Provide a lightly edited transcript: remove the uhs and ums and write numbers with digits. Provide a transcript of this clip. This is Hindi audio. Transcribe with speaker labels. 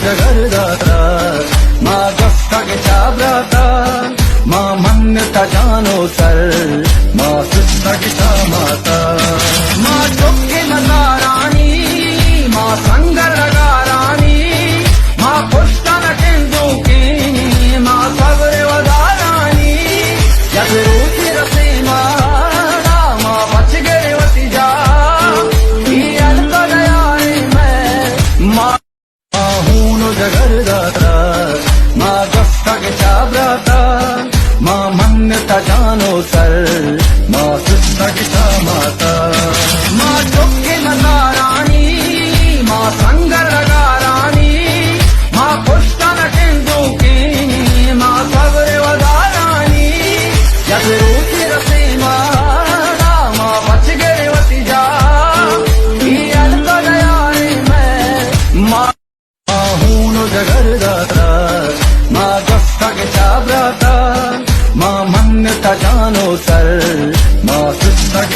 Speaker 1: जगर्दाता मा गस्तग चाब्राता मा मन्नता जानो सर मा सुस्तग माता मा चुक्के नजारानी मा संगर लगारानी मा पुष्टन केंदू की मा सब्र वदारानी यदरूती रसे मारा मा बच गए वती जा जगर्दाता मा गस्तग चाब्राता मा मन्नता जानो सर मा सुस्तग माता मा चुक्के नजारानी मा संगर लगारानी मा पुष्टन केंदू की मा सब्र वदारानी यदरूती रसे मारा मा बच गए वती जा जगर्दाता मा गस्तग चाब्राता मा मन्नता जानो सर मा सुस्तग